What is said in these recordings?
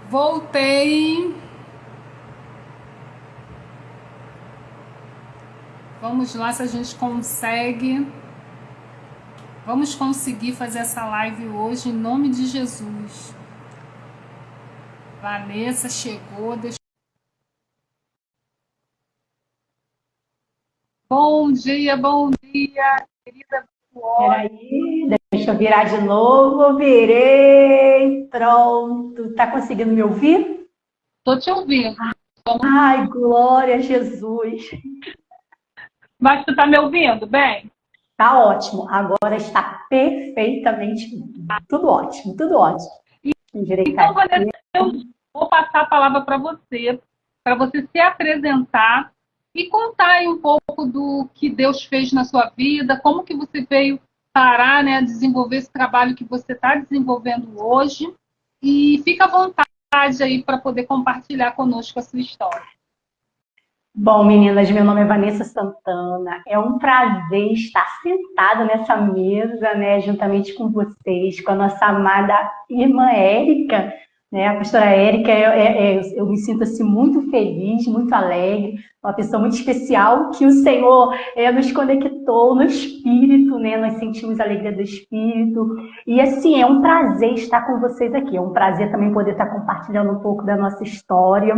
Voltei. Vamos lá se a gente consegue. Vamos conseguir fazer essa live hoje em nome de Jesus. Vanessa chegou. Bom dia, querida. Peraí, deixa eu virar de novo. Virei. Pronto. Tá conseguindo me ouvir? Tô te ouvindo. Ai, glória a Jesus. Mas tu tá me ouvindo bem? Tá ótimo. Agora está perfeitamente tudo ótimo, tudo ótimo. Então, Endireitar Vanessa, aqui. eu vou passar a palavra para você se apresentar e contar aí um pouco do que Deus fez na sua vida, como que você veio parar, né, a desenvolver esse trabalho que você está desenvolvendo hoje. E fica à vontade aí para poder compartilhar conosco a sua história. Bom, meninas, meu nome é Vanessa Santana. É um prazer estar sentada nessa mesa, né, juntamente com vocês, com a nossa amada irmã Érica, né, a pastora Érica. Eu me sinto assim muito feliz, muito alegre, uma pessoa muito especial que o Senhor nos conectou no Espírito, né, nós sentimos a alegria do Espírito. E assim, é um prazer estar com vocês aqui, é um prazer também poder estar compartilhando um pouco da nossa história.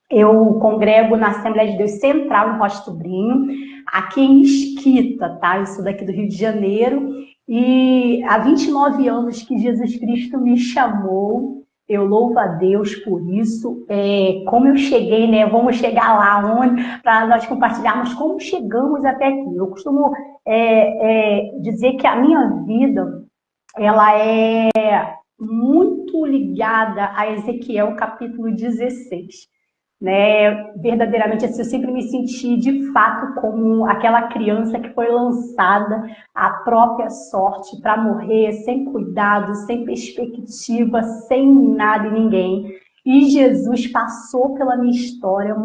Eu congrego na Assembleia de Deus Central, em Rocha Sobrinho, aqui em Mesquita, tá? Eu sou daqui do Rio de Janeiro e há 29 anos que Jesus Cristo me chamou. Eu louvo a Deus por isso. Como eu cheguei, né? Vamos chegar lá onde para nós compartilharmos como chegamos até aqui. Eu costumo dizer que a minha vida ela é muito ligada a Ezequiel capítulo 16. Né? Verdadeiramente assim, eu sempre me senti de fato como aquela criança que foi lançada à própria sorte para morrer sem cuidado, sem perspectiva, sem nada e ninguém. E Jesus passou pela minha história,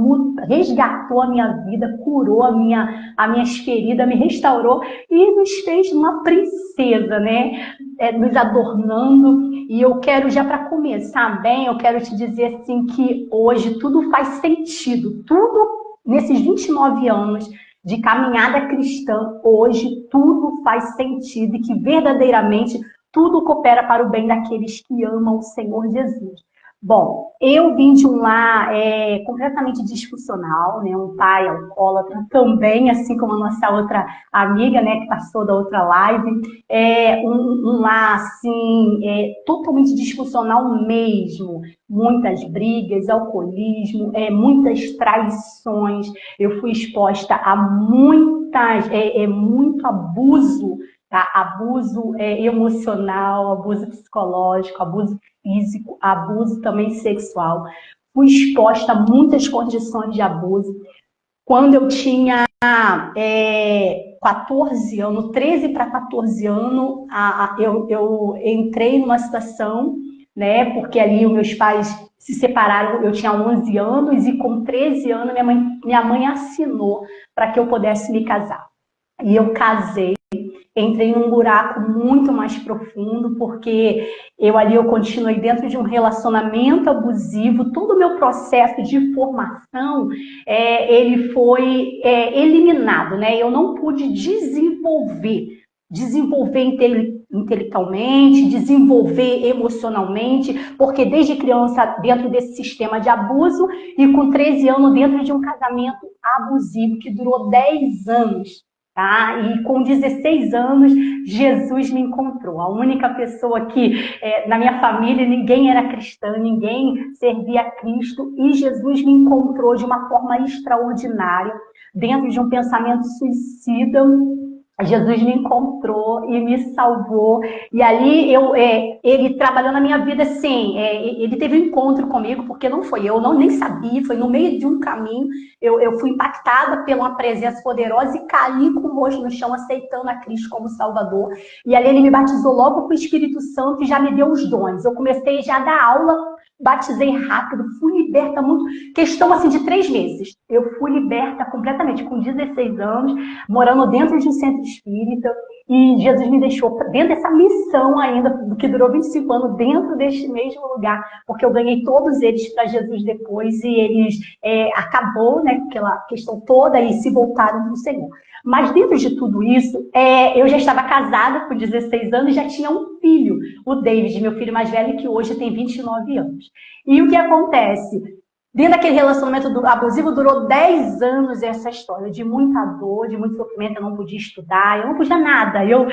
resgatou a minha vida, curou as minhas feridas, me restaurou e nos fez uma princesa, né? Nos adornando. E eu quero, já para começar bem, eu quero te dizer assim que hoje tudo faz sentido. Tudo nesses 29 anos de caminhada cristã, hoje tudo faz sentido e que verdadeiramente tudo coopera para o bem daqueles que amam o Senhor Jesus. Bom, eu vim de um lar completamente disfuncional, né? Um pai alcoólatra também, assim como a nossa outra amiga, né, que passou da outra live. Um lar, assim, totalmente disfuncional mesmo. Muitas brigas, alcoolismo, muitas traições. Eu fui exposta a muito abuso, tá? Abuso emocional, abuso psicológico, abuso físico, abuso também sexual. Fui exposta a muitas condições de abuso. Quando eu tinha 14 anos, 13 para 14 anos, eu entrei numa situação, né? Porque ali os meus pais se separaram, eu tinha 11 anos e com 13 anos minha mãe assinou para que eu pudesse me casar. E eu casei. Entrei num buraco muito mais profundo, porque eu continuei dentro de um relacionamento abusivo. Todo o meu processo de formação, ele foi eliminado, né? Eu não pude desenvolver intelectualmente, desenvolver emocionalmente, porque desde criança dentro desse sistema de abuso e com 13 anos dentro de um casamento abusivo que durou 10 anos. Tá? E com 16 anos, Jesus me encontrou. A única pessoa que, na minha família, ninguém era cristã, ninguém servia a Cristo, e Jesus me encontrou de uma forma extraordinária, dentro de um pensamento suicida. Jesus me encontrou e me salvou. E ali ele trabalhou na minha vida assim. Ele teve um encontro comigo, porque não foi eu, nem sabia, foi no meio de um caminho. Eu fui impactada por uma presença poderosa e caí com o rosto no chão, aceitando a Cristo como Salvador. E ali ele me batizou logo com o Espírito Santo e já me deu os dons. Eu comecei já a dar aula, batizei rápido, fui liberta muito, questão assim de 3 meses. Eu fui liberta completamente, com 16 anos, morando dentro de um centro espírita, E Jesus me deixou dentro dessa missão ainda, que durou 25 anos, dentro deste mesmo lugar, porque eu ganhei todos eles para Jesus depois, e eles acabou, né, aquela questão toda, e se voltaram para o Senhor. Mas dentro de tudo isso, eu já estava casada com 16 anos e já tinha um filho, o David, meu filho mais velho, que hoje tem 29 anos. E o que acontece? Dentro daquele relacionamento abusivo, durou 10 anos essa história, de muita dor, de muito sofrimento. Eu não podia estudar, eu não podia nada. Eu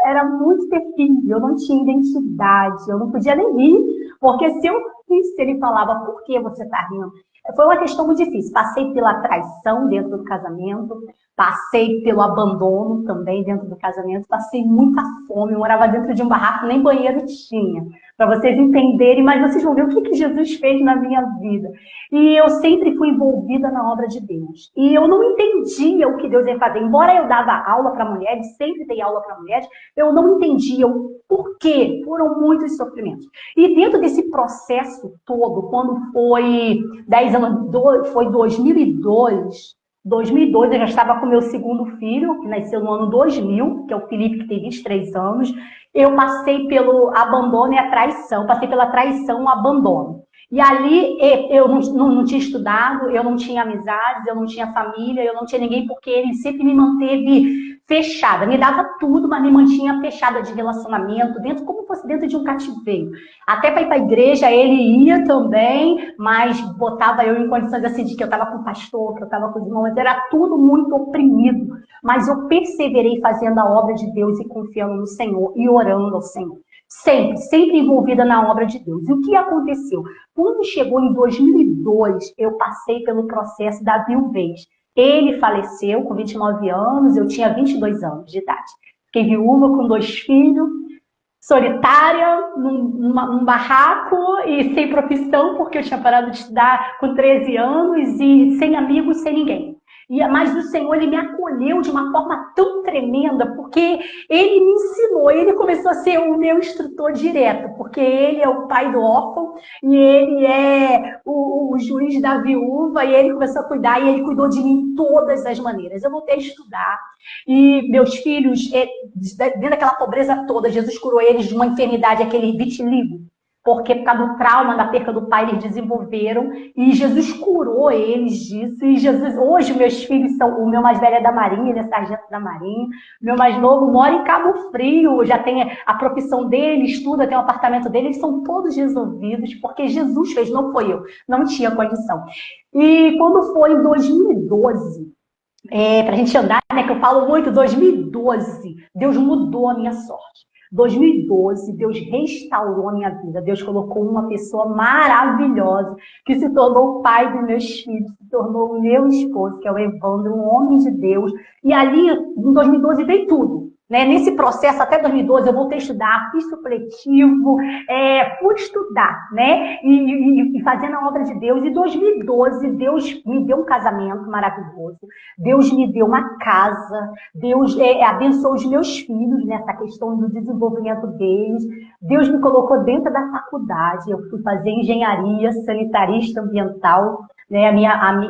era muito terrível, eu não tinha identidade, eu não podia nem rir, porque se eu risse, ele falava, por que você está rindo? Foi uma questão muito difícil. Passei pela traição dentro do casamento, passei pelo abandono também dentro do casamento, passei muita fome, eu morava dentro de um barraco, nem banheiro tinha. Para vocês entenderem, mas vocês vão ver o que Jesus fez na minha vida. E eu sempre fui envolvida na obra de Deus. E eu não entendia o que Deus ia fazer. Embora eu dava aula para mulheres, sempre dei aula para mulheres, eu não entendia o porquê. Foram muitos sofrimentos. E dentro desse processo todo, quando foi 10 anos, foi 2002, eu já estava com meu segundo filho, que nasceu no ano 2000, que é o Felipe, que tem 23 anos. Eu passei pelo abandono e a traição, passei pela traição e o abandono. E ali eu não tinha estudado, eu não tinha amizades, eu não tinha família, eu não tinha ninguém, porque ele sempre me manteve fechada, me dava tudo, mas me mantinha fechada de relacionamento, dentro, como fosse dentro de um cativeiro. Até para ir para a igreja ele ia também, mas botava eu em condições assim de que eu estava com o pastor, que eu estava com os irmãos, era tudo muito oprimido. Mas eu perseverei fazendo a obra de Deus e confiando no Senhor e orando ao Senhor. Sempre envolvida na obra de Deus. E o que aconteceu? Quando chegou em 2002, eu passei pelo processo da viuvez. Ele faleceu com 29 anos, eu tinha 22 anos de idade. Fiquei viúva com 2 filhos, solitária, num barraco e sem profissão, porque eu tinha parado de estudar com 13 anos e sem amigos, sem ninguém. Mas o Senhor, ele me acolheu de uma forma tão tremenda, porque ele me ensinou, ele começou a ser o meu instrutor direto, porque ele é o pai do órfão, e ele é o juiz da viúva, e ele começou a cuidar, e ele cuidou de mim de todas as maneiras. Eu voltei a estudar, e meus filhos, dentro daquela pobreza toda, Jesus curou eles de uma enfermidade, aquele vitiligo. Porque por causa do trauma da perca do pai, eles desenvolveram, e Jesus curou eles disso, e Jesus, hoje meus filhos são, o meu mais velho é da Marinha, ele é sargento da Marinha, o meu mais novo mora em Cabo Frio, já tem a profissão dele, estuda, tem o apartamento dele, eles são todos resolvidos, porque Jesus fez, não foi eu, não tinha condição. E quando foi em 2012, para a gente andar, né, que eu falo muito, 2012, Deus mudou a minha sorte. 2012, Deus restaurou a minha vida. Deus colocou uma pessoa maravilhosa que se tornou o pai dos meus filhos, se tornou o meu esposo, que é o Evandro, um homem de Deus. E ali, em 2012, veio tudo. Né? Nesse processo, até 2012, eu voltei a estudar, fiz supletivo, fui estudar, né? E fazendo a obra de Deus. Em 2012, Deus me deu um casamento maravilhoso, Deus me deu uma casa, Deus abençoou os meus filhos nessa questão do desenvolvimento deles, Deus me colocou dentro da faculdade, eu fui fazer engenharia sanitarista ambiental, né,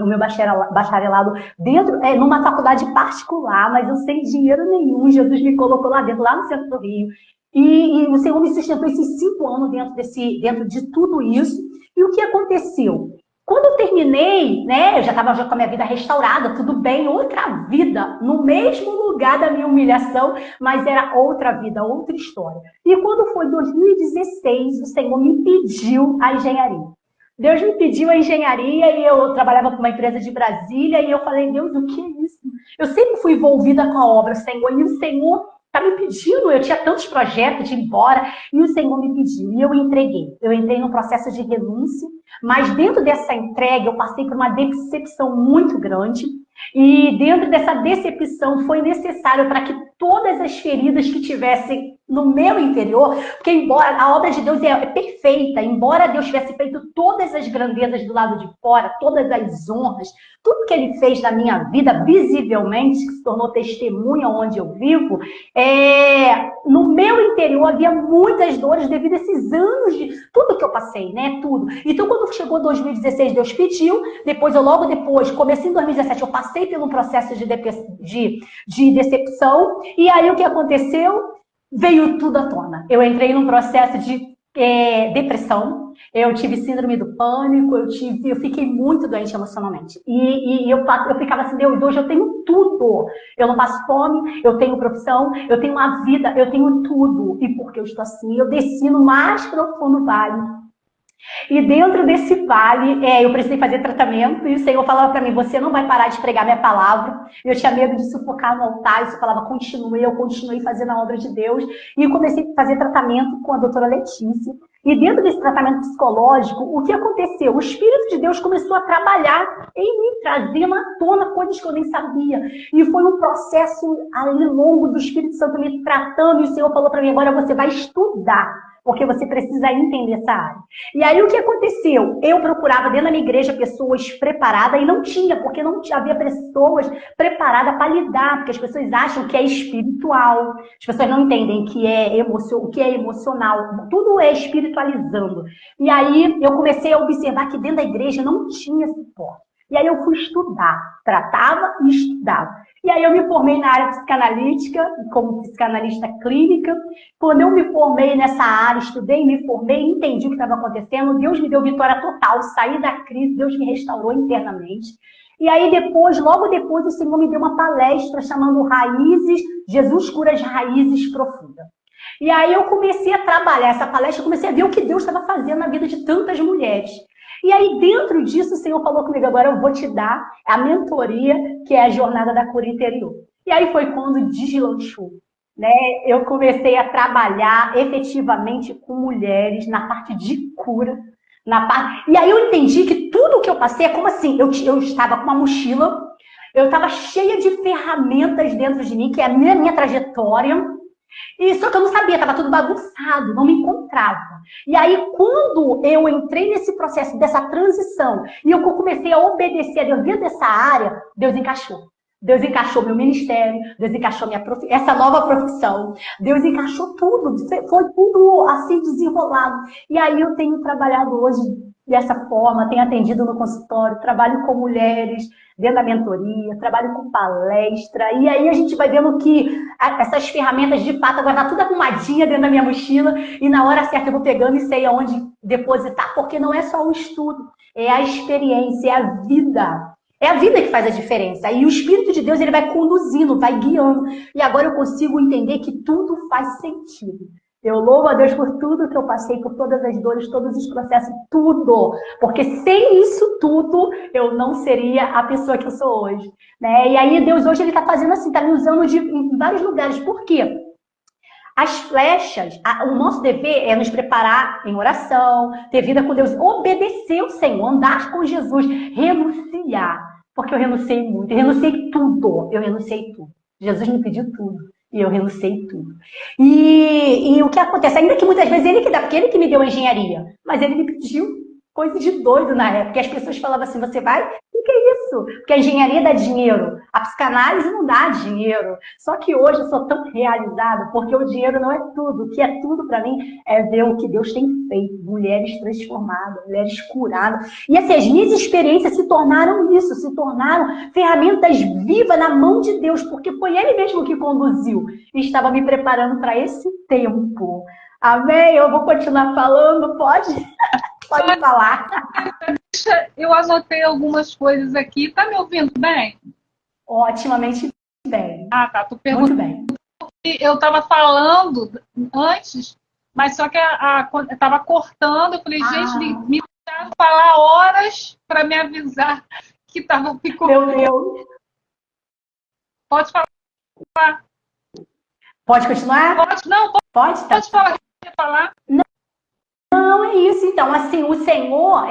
o meu bacharelado dentro, numa faculdade particular, mas eu sem dinheiro nenhum, Jesus me colocou lá dentro, lá no centro do Rio, e o Senhor me sustentou esses 5 anos dentro de tudo isso. E o que aconteceu? Quando eu terminei, né, eu já estava com a minha vida restaurada, tudo bem, outra vida, no mesmo lugar da minha humilhação, mas era outra vida, outra história. E quando foi 2016, o Senhor me pediu a engenharia. Deus me pediu a engenharia e eu trabalhava com uma empresa de Brasília e eu falei, Deus, o que é isso? Eu sempre fui envolvida com a obra, Senhor, e o Senhor está me pedindo, eu tinha tantos projetos de ir embora, e o Senhor me pediu, e eu entreguei. Eu entrei no processo de renúncia, mas dentro dessa entrega eu passei por uma decepção muito grande, e dentro dessa decepção foi necessário para que todas as feridas que tivessem no meu interior, porque embora a obra de Deus é perfeita, embora Deus tivesse feito todas as grandezas do lado de fora, todas as honras, tudo que ele fez na minha vida, visivelmente, que se tornou testemunha onde eu vivo, no meu interior havia muitas dores devido a esses anos de tudo que eu passei, né? Tudo. Então, quando chegou 2016, Deus pediu, logo depois, comecei em 2017, eu passei por um processo de decepção, e aí o que aconteceu? Veio tudo à tona. Eu entrei num processo de depressão, eu tive síndrome do pânico, eu fiquei muito doente emocionalmente. E eu ficava assim, Deus, hoje eu tenho tudo. Eu não passo fome, eu tenho profissão, eu tenho uma vida, eu tenho tudo. E porque eu estou assim, eu desci no mais profundo vale. E dentro desse vale, eu precisei fazer tratamento, e o Senhor falava para mim, você não vai parar de pregar minha palavra. Eu tinha medo de sufocar no altar, e você falava, continue, eu continuei fazendo a obra de Deus, e comecei a fazer tratamento com a doutora Letícia. E dentro desse tratamento psicológico, o que aconteceu? O Espírito de Deus começou a trabalhar em mim, trazendo à tona coisas que eu nem sabia. E foi um processo ali longo do Espírito Santo me tratando, e o Senhor falou para mim, agora você vai estudar, porque você precisa entender essa área. E aí o que aconteceu? Eu procurava dentro da minha igreja pessoas preparadas e não tinha, porque não havia pessoas preparadas para lidar, porque as pessoas acham que é espiritual, as pessoas não entendem que o que é emocional, tudo é espiritualizando. E aí eu comecei a observar que dentro da igreja não tinha suporte. E aí eu fui estudar, tratava e estudava. E aí eu me formei na área psicanalítica, como psicanalista clínica. Quando eu me formei nessa área, estudei, me formei, entendi o que estava acontecendo, Deus me deu vitória total, saí da crise, Deus me restaurou internamente. E aí depois, logo depois, o Senhor me deu uma palestra chamando Raízes, Jesus cura as raízes profundas. E aí eu comecei a trabalhar essa palestra, comecei a ver o que Deus estava fazendo na vida de tantas mulheres. E aí, dentro disso, o Senhor falou comigo, agora eu vou te dar a mentoria, que é a jornada da cura interior. E aí foi quando deslanchou, né? Eu comecei a trabalhar efetivamente com mulheres na parte de cura, e aí eu entendi que tudo que eu passei é como assim, eu estava com uma mochila, eu estava cheia de ferramentas dentro de mim, que é a minha trajetória. E só que eu não sabia, estava tudo bagunçado, não me encontrava. E aí, quando eu entrei nesse processo dessa transição e eu comecei a obedecer a Deus dentro dessa área, Deus encaixou. Deus encaixou meu ministério, Deus encaixou essa nova profissão, Deus encaixou tudo, foi tudo assim desenrolado. E aí eu tenho trabalhado hoje dessa forma, tenho atendido no consultório, trabalho com mulheres dentro da mentoria, trabalho com palestra, e aí a gente vai vendo que essas ferramentas de fato agora tá tudo arrumadinha dentro da minha mochila, e na hora certa eu vou pegando e sei aonde depositar, porque não é só o estudo, é a experiência, é a vida. É a vida que faz a diferença. E o Espírito de Deus, ele vai conduzindo, vai guiando. E agora eu consigo entender que tudo faz sentido. Eu louvo a Deus por tudo que eu passei, por todas as dores, todos os processos, tudo. Porque sem isso tudo, eu não seria a pessoa que eu sou hoje. Né? E aí Deus hoje, ele está fazendo assim, está me usando em vários lugares. Por quê? As flechas, o nosso dever é nos preparar em oração, ter vida com Deus, obedecer o Senhor, andar com Jesus, renunciar. Porque eu renunciei muito, eu renunciei tudo. Jesus me pediu tudo. E eu renunciei tudo. E o que acontece? Ainda que muitas vezes ele que dá, porque ele que me deu a engenharia, mas ele me pediu coisa de doido na época. E as pessoas falavam assim, você vai? O que é isso? Porque a engenharia dá dinheiro, a psicanálise não dá dinheiro. Só que hoje eu sou tão realizada, porque o dinheiro não é tudo. O que é tudo para mim é ver o que Deus tem feito. Mulheres transformadas, mulheres curadas. E assim, as minhas experiências se tornaram isso, se tornaram ferramentas vivas na mão de Deus, porque foi Ele mesmo que conduziu. E estava me preparando para esse tempo. Amém? Eu vou continuar falando, pode? Pode falar. Eu anotei algumas coisas aqui. Tá me ouvindo bem? Otimamente bem. Ah, tá. Tu perguntou. Muito bem. Eu estava falando antes, mas só que estava cortando. Eu falei, gente, me deixaram falar horas para me avisar que estava ficando. Meu Deus. Pode falar. Pode continuar? Pode, não, pode falar. Quer falar? Não, é isso. Então, assim, o Senhor,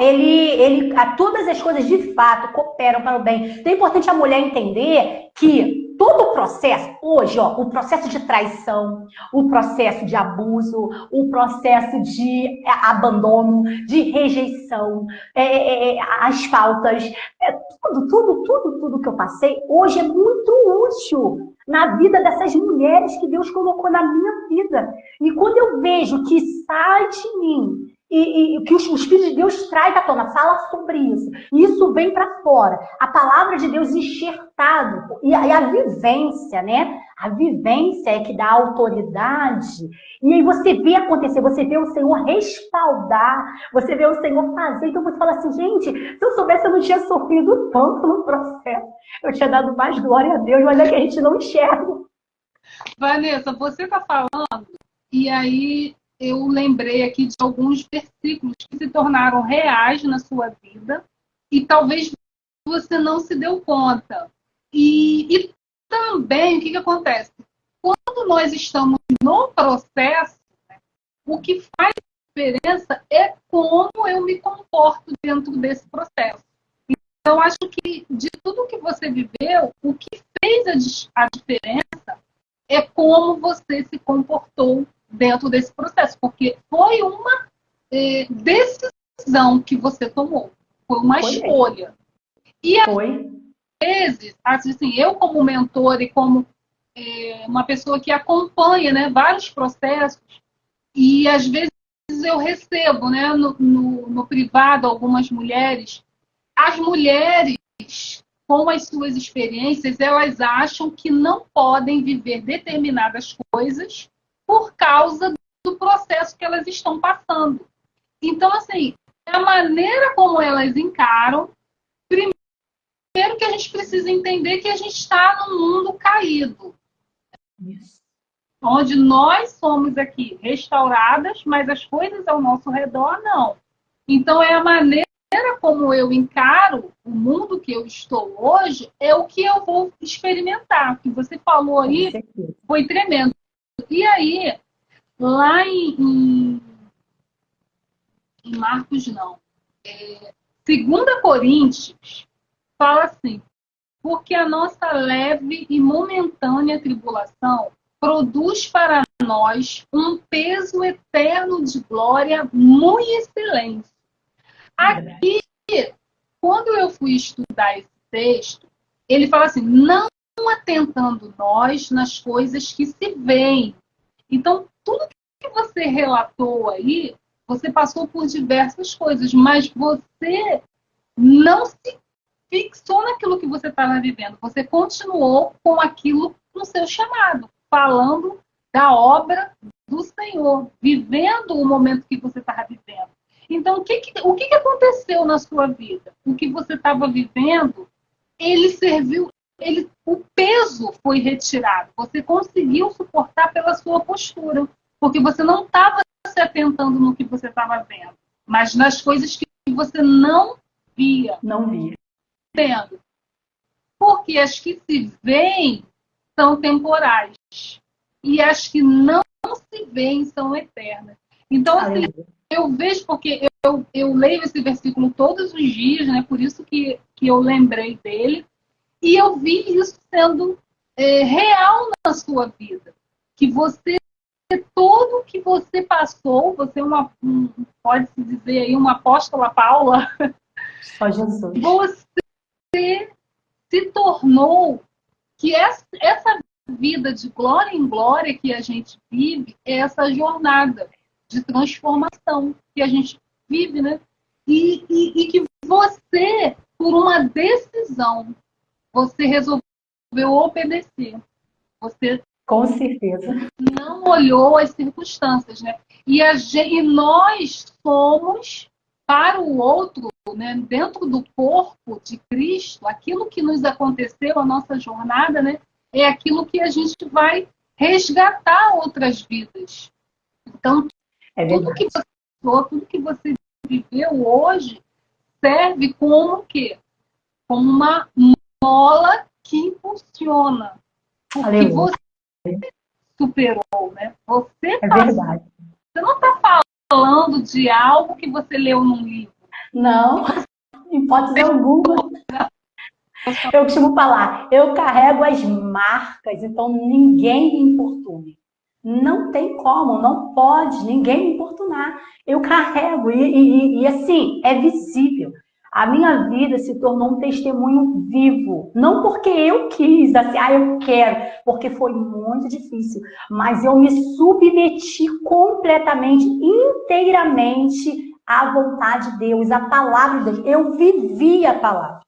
todas as coisas de fato cooperam para o bem. Então é importante a mulher entender que todo o processo, hoje, ó, o processo de traição, o processo de abuso, o processo de abandono, de rejeição, as faltas, tudo que eu passei, hoje é muito útil na vida dessas mulheres que Deus colocou na minha vida. E quando eu vejo que sai de mim, e que os Filhos de Deus traz à tona, fala sobre isso, e isso vem para fora, a palavra de Deus enxertado, e a vivência, né? A vivência é que dá autoridade, e aí você vê acontecer, você vê o Senhor respaldar, você vê o Senhor fazer, então você fala assim, gente, se eu soubesse eu não tinha sofrido tanto no processo, eu tinha dado mais glória a Deus, mas é que a gente não enxerga. Vanessa, você está falando, e aí eu lembrei aqui de alguns versículos que se tornaram reais na sua vida e talvez você não se deu conta. E também, o que acontece? Quando nós estamos no processo, né, o que faz diferença é como eu me comporto dentro desse processo. Então, acho que de tudo que você viveu, o que fez a diferença é como você se comportou dentro desse processo, porque foi uma decisão que você tomou, foi uma escolha. E às vezes, assim, eu como mentora e como uma pessoa que acompanha, né, vários processos, e às vezes eu recebo, né, no privado algumas mulheres, as mulheres com as suas experiências, elas acham que não podem viver determinadas coisas por causa do processo que elas estão passando. Então, assim, a maneira como elas encaram, primeiro que a gente precisa entender que a gente está num mundo caído. Isso. Onde nós somos aqui restauradas, mas as coisas ao nosso redor não. Então, é a maneira como eu encaro o mundo que eu estou hoje, é o que eu vou experimentar. O que você falou aí foi tremendo. E aí, lá em Marcos, não. 2 Coríntios fala assim, porque a nossa leve e momentânea tribulação produz para nós um peso eterno de glória muito excelente. Aqui, quando eu fui estudar esse texto, ele fala assim, não atentando nós nas coisas que se veem. Então, tudo que você relatou aí, você passou por diversas coisas, mas você não se fixou naquilo que você estava vivendo. Você continuou com aquilo no seu chamado, falando da obra do Senhor, vivendo o momento que você estava vivendo. Então, o que aconteceu na sua vida? O que você estava vivendo, ele serviu, o peso foi retirado. Você conseguiu suportar pela sua postura, porque você não estava se atentando no que você estava vendo, mas nas coisas que você não via. Não via. Vendo. Porque as que se veem são temporais. E as que não se veem são eternas. Então, assim, eu vejo, porque eu leio esse versículo todos os dias, né? Por isso que eu lembrei dele. E eu vi isso sendo real na sua vida. Que você, tudo que você passou, você pode-se dizer aí, uma apóstola Paula. Só Jesus. Você se tornou que essa vida de glória em glória que a gente vive é essa jornada de transformação que a gente vive, né? E que você, por uma decisão, você resolveu obedecer. Você com certeza não olhou as circunstâncias, né? E nós somos para o outro, né? Dentro do corpo de Cristo, aquilo que nos aconteceu, a nossa jornada, né? É aquilo que a gente vai resgatar outras vidas. Então, tudo que você viveu hoje serve como o quê? Como uma mola que impulsiona. Porque você superou, né? Você verdade. Você não está falando de algo que você leu num livro. Não, em hipótese alguma. Eu costumo falar, eu carrego as marcas, então ninguém me importune. Não tem como, não pode ninguém me importunar. Eu carrego, e assim, é visível. A minha vida se tornou um testemunho vivo. Não porque eu quis, assim, eu quero, porque foi muito difícil. Mas eu me submeti completamente, inteiramente à vontade de Deus, à palavra de Deus. Eu vivi a palavra.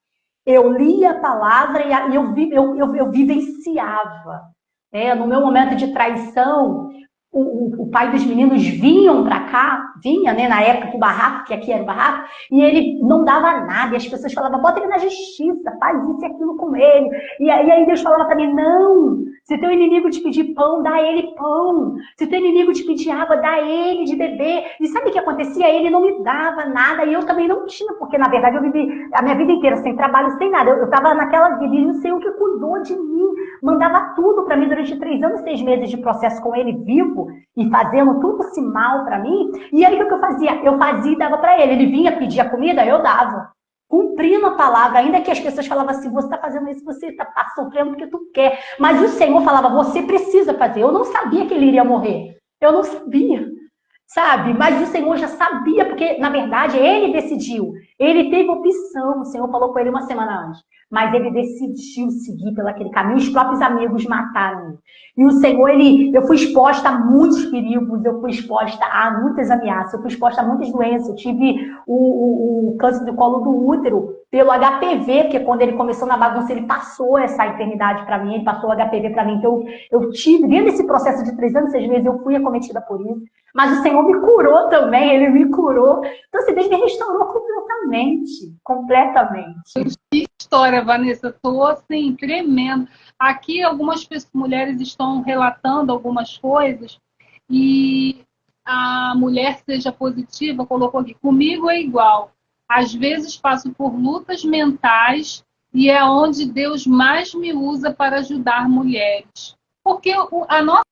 Eu lia a palavra e eu vivenciava. No meu momento de traição, o pai dos meninos vinham para cá, vinha, né, na época, para o barraco, que aqui era o barraco, e ele não dava nada, e as pessoas falavam, bota ele na justiça, faz isso e aquilo com ele. E aí Deus falava para mim, não, se teu inimigo te pedir pão, dá ele pão. Se teu inimigo te pedir água, dá ele de beber. E sabe o que acontecia? Ele não me dava nada, e eu também não tinha, porque na verdade eu vivi a minha vida inteira sem trabalho, sem nada. Eu estava naquela vida, e não sei o que cuidou de mim, mandava tudo para mim durante 3 anos, 6 meses de processo com ele vivo, e fazendo tudo esse mal para mim. E aí o que eu fazia? Eu fazia e dava para ele. Ele vinha pedir a comida, eu dava. Cumprindo a palavra, ainda que as pessoas falavam assim, você está fazendo isso, você está sofrendo porque tu quer. Mas o Senhor falava, você precisa fazer. Eu não sabia que ele iria morrer. Eu não sabia, sabe? Mas o Senhor já sabia, porque, na verdade, ele decidiu. Ele teve opção, o Senhor falou com ele uma semana antes. Mas ele decidiu seguir pelo aquele caminho. Os próprios amigos mataram ele. E o Senhor, eu fui exposta a muitos perigos, eu fui exposta a muitas ameaças, eu fui exposta a muitas doenças. Eu tive o câncer do colo do útero pelo HPV, porque quando ele começou na bagunça, ele passou essa enfermidade para mim, ele passou o HPV para mim. Então, eu tive, dentro desse processo de 3 anos, 6 meses, eu fui acometida por isso. Mas o Senhor me curou também, ele me curou. Então, assim, Deus me restaurou completamente, completamente. Que história, Vanessa, estou assim, tremendo. Aqui algumas mulheres estão relatando algumas coisas e a mulher seja positiva colocou aqui, comigo é igual. Às vezes passo por lutas mentais e é onde Deus mais me usa para ajudar mulheres. Porque a nossa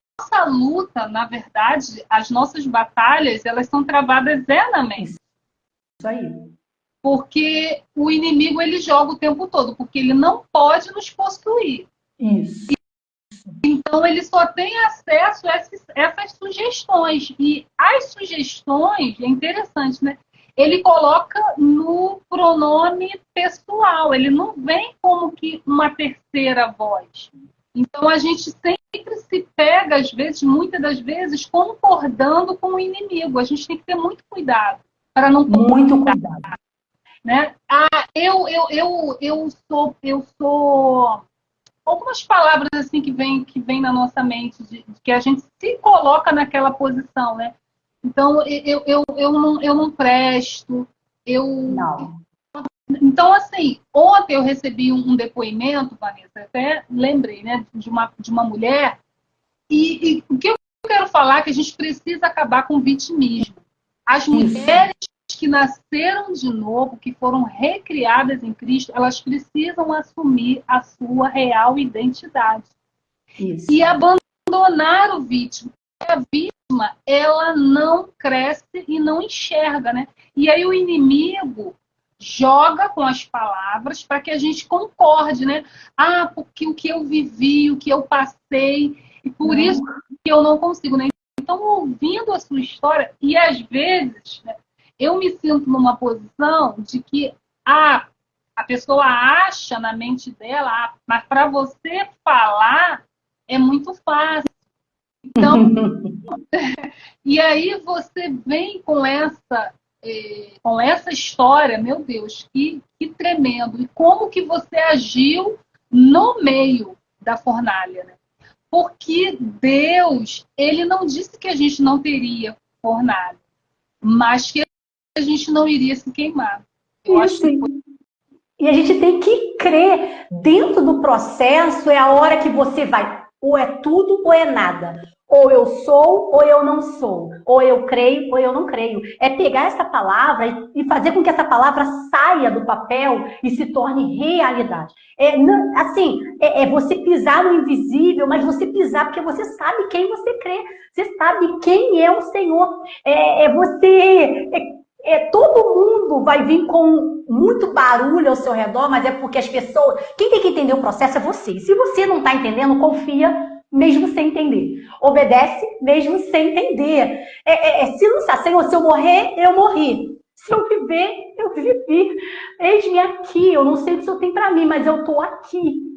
luta, na verdade, as nossas batalhas, elas são travadas na mente. Isso aí. Porque o inimigo ele joga o tempo todo, porque ele não pode nos possuir. Isso. Então ele só tem acesso a essas sugestões. E as sugestões, é interessante, né? Ele coloca no pronome pessoal, ele não vem como que uma terceira voz. Então a gente sempre se pega, às vezes, muitas das vezes, concordando com o inimigo. A gente tem que ter muito cuidado para não muito cuidado. Né? Eu sou algumas palavras assim que vem na nossa mente de que a gente se coloca naquela posição, né? Então eu não presto, não. Então assim, ontem eu recebi um depoimento, Vanessa, até lembrei, né, de uma mulher e o que eu quero falar é que a gente precisa acabar com o vitimismo. As mulheres que nasceram de novo, que foram recriadas em Cristo, elas precisam assumir a sua real identidade. Isso. E abandonar o vítima. A vítima, ela não cresce e não enxerga, né? E aí o inimigo joga com as palavras para que a gente concorde, né? Porque o que eu vivi, o que eu passei, e por isso que eu não consigo, né? Então, ouvindo a sua história, e às vezes, né, eu me sinto numa posição de que a pessoa acha na mente dela, mas para você falar é muito fácil. Então, e aí você vem com essa história, meu Deus, que tremendo. E como que você agiu no meio da fornalha, né? Porque Deus, ele não disse que a gente não teria fornalha, mas que a gente não iria se queimar. Eu acho que... E a gente tem que crer. Dentro do processo é a hora que você vai. Ou é tudo ou é nada. Ou eu sou ou eu não sou. Ou eu creio ou eu não creio. É pegar essa palavra e fazer com que essa palavra saia do papel e se torne realidade. É você pisar no invisível, mas você pisar porque você sabe quem você crê. Você sabe quem é o Senhor. todo mundo vai vir com muito barulho ao seu redor, mas é porque as pessoas... Quem tem que entender o processo é você. Se você não está entendendo, confia mesmo sem entender. Obedece mesmo sem entender. Se lançar, Senhor, se eu morrer, eu morri. Se eu viver, eu vivi. Eis-me aqui. Eu não sei o que o Senhor tem para mim, mas eu estou aqui.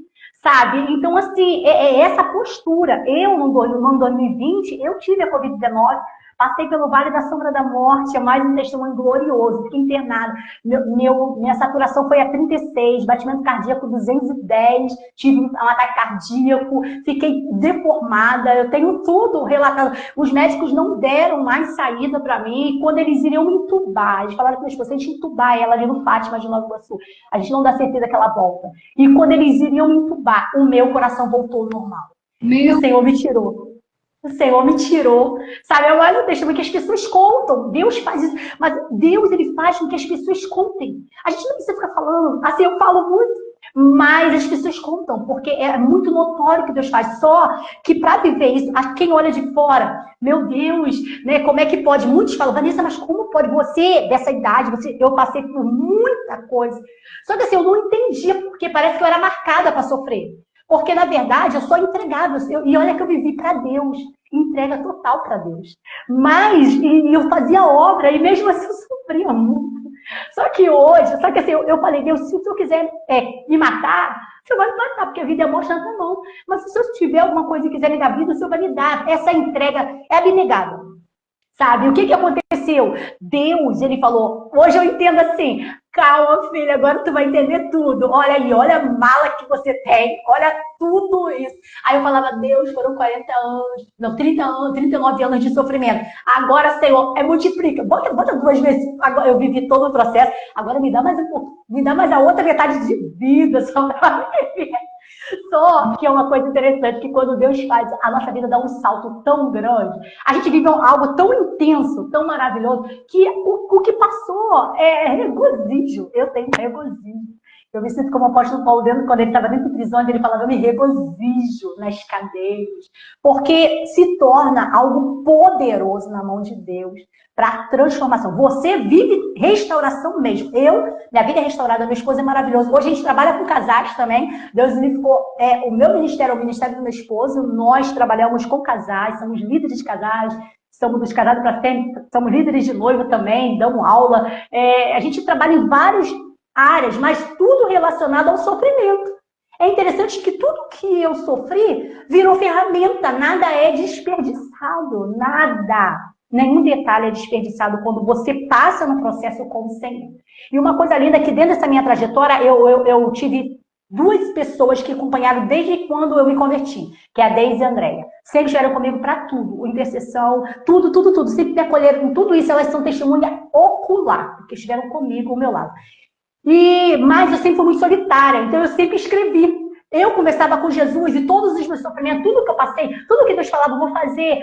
Sabe? Então, assim, essa postura. Eu, no ano 2020, eu tive a Covid-19, passei pelo Vale da Sombra da Morte, é mais um testemunho glorioso, fiquei internada. Minha saturação foi a 36, batimento cardíaco 210, tive um ataque cardíaco, fiquei deformada, eu tenho tudo relatado. Os médicos não deram mais saída para mim, quando eles iriam me entubar, eles falaram que minha esposa, a gente entubar ela ali no Fátima de Nova Iguaçu, a gente não dá certeza que ela volta. E quando eles iriam me entubar, o meu coração voltou ao normal. E o Senhor me tirou. O Senhor me tirou, sabe? É mais um testemunho que as pessoas contam. Deus faz isso, mas Deus, ele faz com que as pessoas contem. A gente não precisa ficar falando, assim, eu falo muito, mas as pessoas contam, porque é muito notório o que Deus faz. Só que para viver isso, a quem olha de fora, meu Deus, né? Como é que pode? Muitos falam, Vanessa, mas como pode você, dessa idade, eu passei por muita coisa. Só que assim, eu não entendia, porque parece que eu era marcada para sofrer. Porque, na verdade, eu sou entregável. E olha que eu vivi para Deus. Entrega total para Deus. Mas, eu fazia obra, e mesmo assim eu sofria muito. Só que hoje, assim, eu falei, Deus, se o Senhor quiser me matar, o Senhor vai me matar, porque a vida é morte na tua mão. Mas se o Senhor tiver alguma coisa e quiser me dar vida, o Senhor vai me dar. Essa entrega é abnegada. Sabe? O que aconteceu? Deus, ele falou, hoje eu entendo assim, calma, filha, agora tu vai entender tudo. Olha aí, olha a mala que você tem, olha tudo isso. Aí eu falava, Deus, foram 40 anos, não, 30 anos, 39 anos de sofrimento. Agora, Senhor, multiplica, bota 2 vezes. Agora eu vivi todo o processo, agora me dá mais um pouco, me dá mais a outra metade de vida, só para viver. Só que é uma coisa interessante, que quando Deus faz, a nossa vida dá um salto tão grande, a gente vive algo tão intenso, tão maravilhoso, que o que passou é regozijo. Eu tenho regozijo. Eu me sinto como o apóstolo Paulo, quando ele estava dentro da prisão, ele falava, eu me regozijo nas cadeias, porque se torna algo poderoso na mão de Deus para transformação. Você vive restauração mesmo. Minha vida é restaurada, minha esposa é maravilhosa. Hoje a gente trabalha com casais também. Deus unificou o meu ministério, é o ministério do meu esposo. Nós trabalhamos com casais, somos líderes de casais, somos dos casados para sempre, somos líderes de noiva também, damos aula. A gente trabalha em várias áreas, mas tudo relacionado ao sofrimento. É interessante que tudo que eu sofri virou ferramenta, nada é desperdiçado, nada. Nenhum detalhe é desperdiçado quando você passa no processo com o Senhor. E uma coisa linda é que dentro dessa minha trajetória, eu tive 2 pessoas que acompanharam desde quando eu me converti, que é a Deise e a Andréia. Sempre estiveram comigo para tudo, intercessão, tudo. Sempre me acolheram com tudo isso, elas são testemunha ocular, porque estiveram comigo ao meu lado. Mas eu sempre fui muito solitária, então eu sempre escrevi. Eu conversava com Jesus e todos os meus sofrimentos, tudo que eu passei, tudo que Deus falava, eu vou fazer,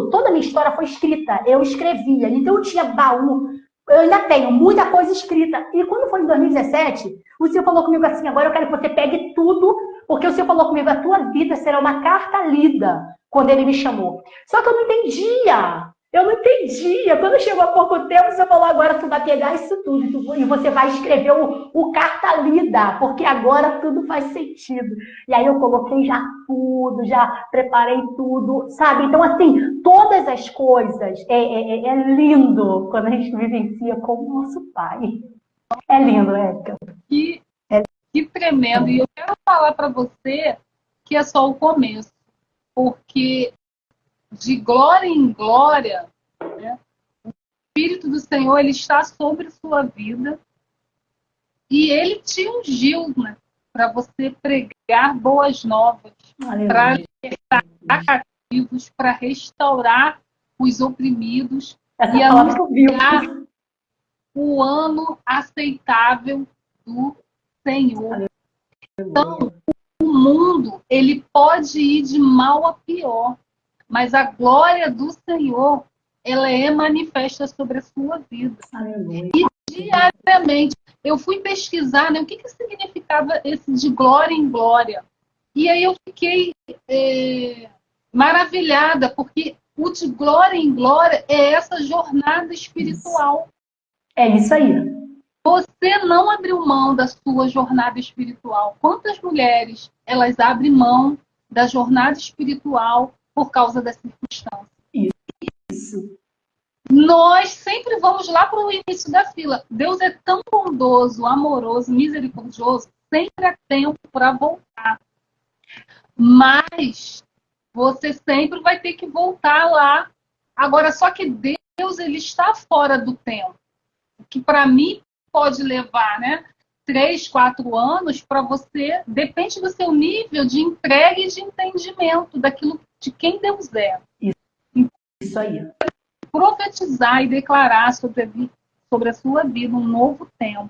toda a minha história foi escrita, eu escrevia. Então eu tinha baú, eu ainda tenho muita coisa escrita. E quando foi em 2017, o Senhor falou comigo assim, agora eu quero que você pegue tudo, porque o Senhor falou comigo, a tua vida será uma carta lida, quando Ele me chamou. Só que eu não entendia. Quando chegou há pouco tempo, você falou, agora tu vai pegar isso tudo e você vai escrever o carta lida, porque agora tudo faz sentido. E aí eu coloquei já tudo, já preparei tudo, sabe? Então, assim, todas as coisas, é lindo quando a gente vivencia com o nosso Pai. É lindo, Érica. Que tremendo. E eu quero falar para você que é só o começo, porque de glória em glória, né? O Espírito do Senhor, ele está sobre a sua vida e ele te ungiu, né? Para você pregar boas novas, para libertar cativos, para restaurar os oprimidos e anunciar o ano aceitável do Senhor. Então, o mundo, ele pode ir de mal a pior, mas a glória do Senhor, ela é manifesta sobre a sua vida. Aleluia. E diariamente, eu fui pesquisar, né, o que significava esse de glória em glória. E aí eu fiquei maravilhada, porque o de glória em glória é essa jornada espiritual. É isso aí. Você não abriu mão da sua jornada espiritual. Quantas mulheres elas abrem mão da jornada espiritual por causa das circunstâncias? Isso. Nós sempre vamos lá para o início da fila. Deus é tão bondoso, amoroso, misericordioso, sempre há tempo para voltar. Mas você sempre vai ter que voltar lá. Agora, só que Deus, ele está fora do tempo. O que para mim pode levar, né, 3, 4 anos, para você, depende do seu nível de entrega e de entendimento daquilo de quem Deus é. Isso aí. Profetizar e declarar sobre a sua vida um novo tempo.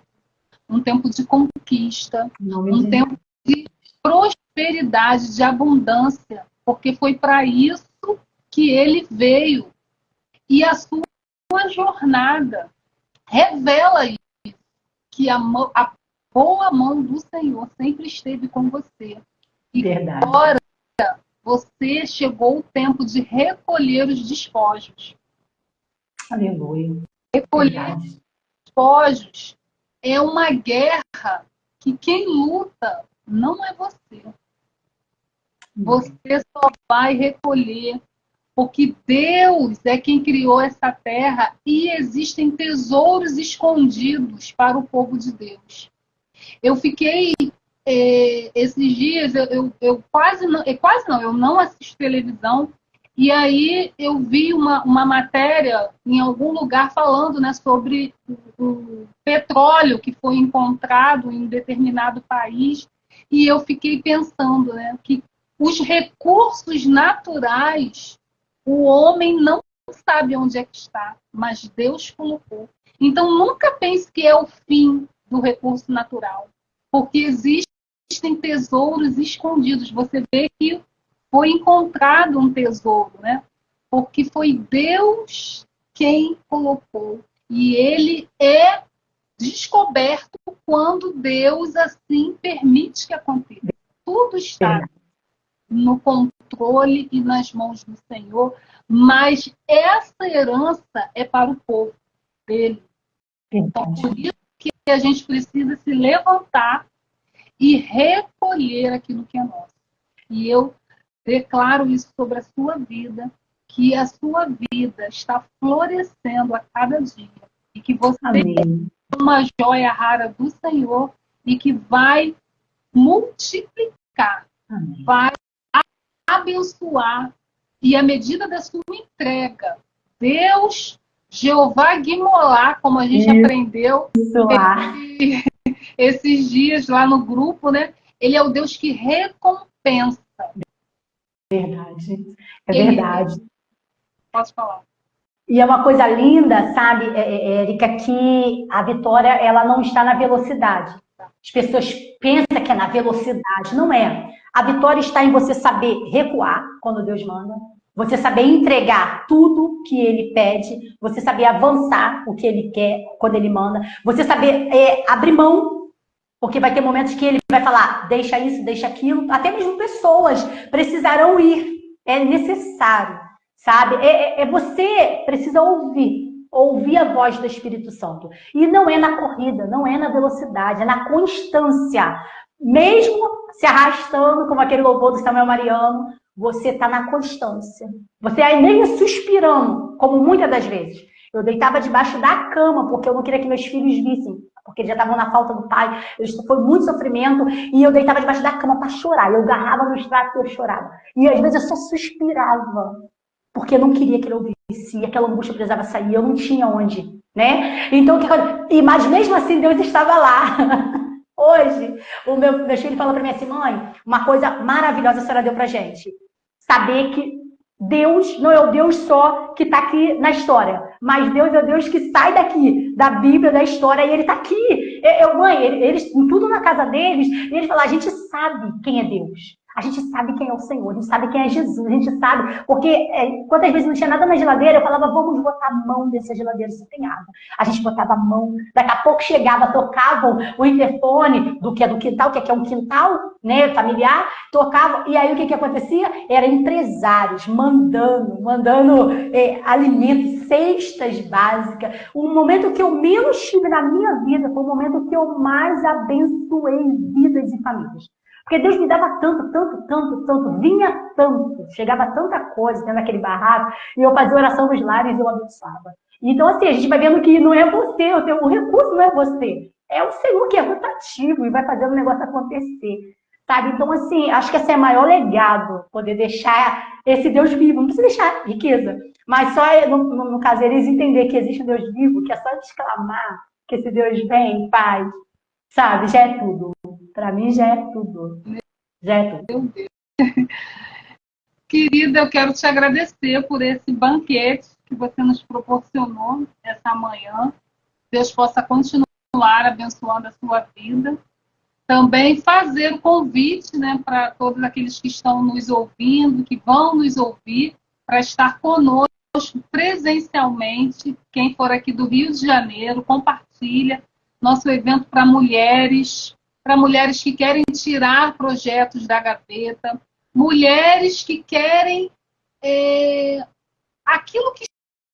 Um tempo de conquista, um tempo de prosperidade, de abundância, porque foi para isso que ele veio. E a sua jornada revela isso, que a boa mão do Senhor sempre esteve com você. E Verdade. agora você chegou o tempo de recolher os despojos. Aleluia. Recolher os despojos é uma guerra que quem luta não é você. Você só vai recolher, porque Deus é quem criou essa terra e existem tesouros escondidos para o povo de Deus. Eu fiquei esses dias, eu quase não, eu não assisto televisão, e aí eu vi uma matéria em algum lugar falando, né, sobre o petróleo que foi encontrado em determinado país, e eu fiquei pensando, né, que os recursos naturais, o homem não sabe onde é que está, mas Deus colocou. Então nunca pense que é o fim do recurso natural, porque existem tesouros escondidos. Você vê que foi encontrado um tesouro, né? Porque foi Deus quem colocou. E ele é descoberto quando Deus assim permite que aconteça. Tudo está no controle e nas mãos do Senhor, mas essa herança é para o povo dele. Então, por isso que a gente precisa se levantar e recolher aquilo que é nosso. E eu declaro isso sobre a sua vida, que a sua vida está florescendo a cada dia. E que você é uma joia rara do Senhor e que vai multiplicar, vai abençoar. E à medida da sua entrega, Deus, Jeová Guimolá, como a gente aprendeu esses dias lá no grupo, né? Ele é o Deus que recompensa. Verdade. É verdade. Posso falar. E é uma coisa linda, sabe, Érica, que a vitória, ela não está na velocidade. As pessoas pensam que é na velocidade. Não é. A vitória está em você saber recuar quando Deus manda, você saber entregar tudo que Ele pede, você saber avançar o que Ele quer quando Ele manda, você saber abrir mão, porque vai ter momentos que Ele vai falar, deixa isso, deixa aquilo, até mesmo pessoas precisarão ir. É necessário, sabe? Você precisa ouvir a voz do Espírito Santo. E não é na corrida, não é na velocidade, é na constância. Mesmo se arrastando, como aquele louvor do Samuel Mariano, você está na constância. Você aí nem suspirando, como muitas das vezes. Eu deitava debaixo da cama, porque eu não queria que meus filhos vissem, porque eles já estavam na falta do pai. Foi muito sofrimento, e eu deitava debaixo da cama para chorar. Eu agarrava nos braços e eu chorava. E às vezes eu só suspirava, porque eu não queria que ele ouvisse, e aquela angústia precisava sair, eu não tinha onde, né? Então, mas mesmo assim, Deus estava lá. Hoje, o meu filho falou para mim assim, mãe, uma coisa maravilhosa a senhora deu pra gente. Saber que Deus não é o Deus só que está aqui na história, mas Deus é o Deus que sai daqui, da Bíblia, da história, e Ele está aqui. Mãe, eles, tudo na casa deles, e eles falam, a gente sabe quem é Deus. A gente sabe quem é o Senhor, a gente sabe quem é Jesus, a gente sabe, porque quantas vezes não tinha nada na geladeira, eu falava, vamos botar a mão dessa geladeira se tem água. A gente botava a mão, daqui a pouco chegava, tocava o interfone do que é do quintal, que é um quintal, né, familiar, tocava, e aí o que acontecia? Era empresários mandando alimentos, cestas básicas. O momento que eu menos tive na minha vida foi o momento que eu mais abençoei vidas e famílias. Porque Deus me dava tanto, vinha tanto, chegava tanta coisa dentro daquele barraco, e eu fazia oração nos lares e eu abençoava. Então, assim, a gente vai vendo que não é você, o recurso não é você, é o Senhor que é rotativo e vai fazendo o negócio acontecer, sabe? Então, assim, acho que esse é o maior legado, poder deixar esse Deus vivo, não precisa deixar riqueza, mas só, no caso, eles entender que existe um Deus vivo, que é só exclamar que esse Deus vem, faz, sabe? Já é tudo. Para mim já é tudo. Já é tudo. Meu Deus. Querida, eu quero te agradecer por esse banquete que você nos proporcionou essa manhã. Deus possa continuar abençoando a sua vida. Também fazer o convite, né, para todos aqueles que estão nos ouvindo, que vão nos ouvir, para estar conosco presencialmente. Quem for aqui do Rio de Janeiro, compartilha nosso evento para mulheres que querem tirar projetos da gaveta, mulheres que querem aquilo que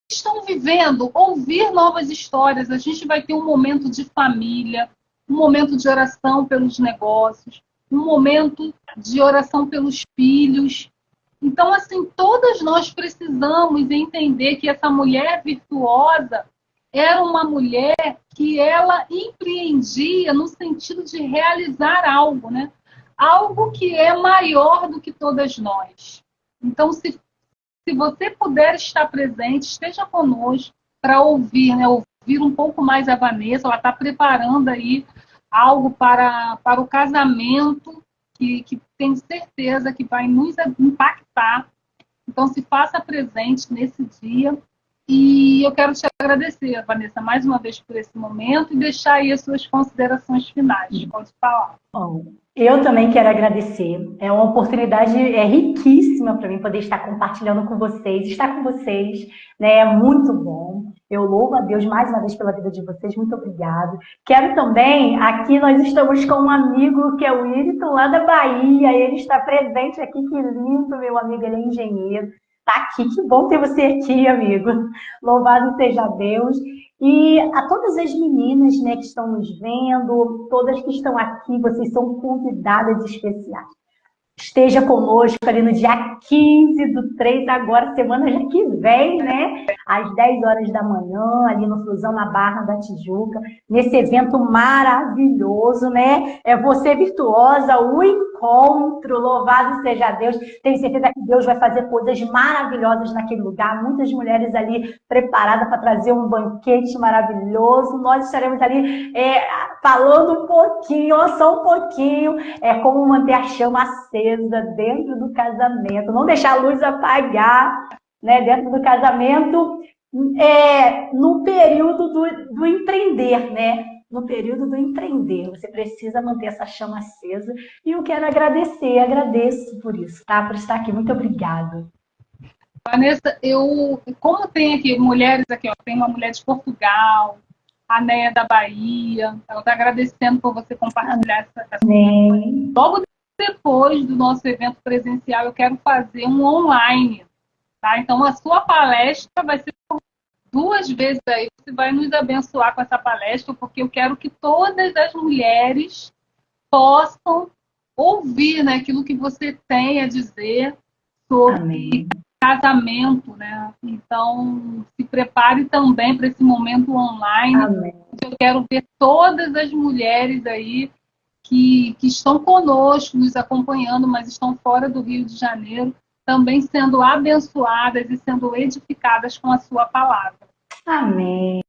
estão vivendo, ouvir novas histórias. A gente vai ter um momento de família, um momento de oração pelos negócios, um momento de oração pelos filhos. Então, assim, todas nós precisamos entender que essa mulher virtuosa era uma mulher que ela empreendia no sentido de realizar algo, né? Algo que é maior do que todas nós. Então, se você puder estar presente, esteja conosco para ouvir, né? Ouvir um pouco mais a Vanessa. Ela está preparando aí algo para o casamento que tenho certeza que vai nos impactar. Então, se faça presente nesse dia. E eu quero te agradecer, Vanessa, mais uma vez por esse momento e deixar aí as suas considerações finais. Pode falar. Bom, eu também quero agradecer. É uma oportunidade riquíssima para mim poder estar compartilhando com vocês, estar com vocês, né? É muito bom. Eu louvo a Deus mais uma vez pela vida de vocês. Muito obrigado. Quero também, aqui nós estamos com um amigo que é o Wellington, lá da Bahia. Ele está presente aqui. Que lindo, meu amigo. Ele é engenheiro. Tá aqui. Que bom ter você aqui, amigo. Louvado seja Deus. E a todas as meninas, né, que estão nos vendo, todas que estão aqui, vocês são convidadas especiais. Esteja conosco ali no dia 15/3, agora, semana já que vem, né? Às 10 horas da manhã, ali no Flusão, na Barra da Tijuca, nesse evento maravilhoso, né? É Você Virtuosa, o encontro, louvado seja Deus. Tenho certeza que Deus vai fazer coisas maravilhosas naquele lugar, muitas mulheres ali preparadas para trazer um banquete maravilhoso. Nós estaremos ali falando um pouquinho, só um pouquinho, como manter a chama acesa dentro do casamento, não deixar a luz apagar, né, dentro do casamento, no período do empreender, né? No período do empreender, você precisa manter essa chama acesa. E eu quero agradeço por isso, tá? Por estar aqui. Muito obrigada. Vanessa, como tem aqui mulheres aqui, ó, tem uma mulher de Portugal, a Néia da Bahia, ela está agradecendo por você compartilhar essa. Logo depois do nosso evento presencial, eu quero fazer um online, tá? Então, a sua palestra vai ser 2 vezes aí, você vai nos abençoar com essa palestra, porque eu quero que todas as mulheres possam ouvir, né, aquilo que você tem a dizer sobre Amém. Casamento, né? Então, se prepare também para esse momento online. Amém. Eu quero ver todas as mulheres aí que estão conosco, nos acompanhando, mas estão fora do Rio de Janeiro, também sendo abençoadas e sendo edificadas com a sua palavra. Amém.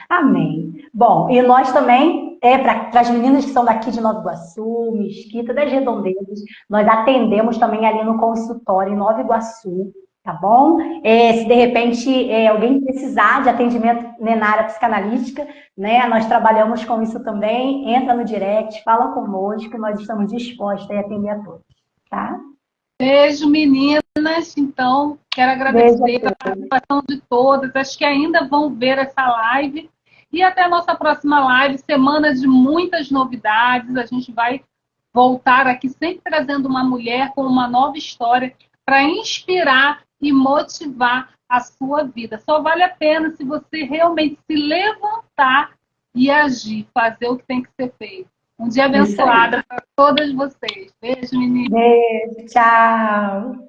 Amém. Bom, e nós também, para as meninas que são daqui de Nova Iguaçu, Mesquita, das Redondezas, nós atendemos também ali no consultório em Nova Iguaçu, tá bom? Se de repente alguém precisar de atendimento, né, na área psicanalítica, né, nós trabalhamos com isso também, entra no direct, fala conosco, nós estamos dispostos a atender a todos. tá? Beijo, meninas. Então, quero Beijo a agradecer a todos. participação de todas. Acho que ainda vão ver essa live. E até a nossa próxima live, semana de muitas novidades. A gente vai voltar aqui sempre trazendo uma mulher com uma nova história para inspirar e motivar a sua vida. Só vale a pena se você realmente se levantar e agir, fazer o que tem que ser feito. Um dia Isso aí. abençoado para todas vocês. Beijo, meninas. Beijo, tchau.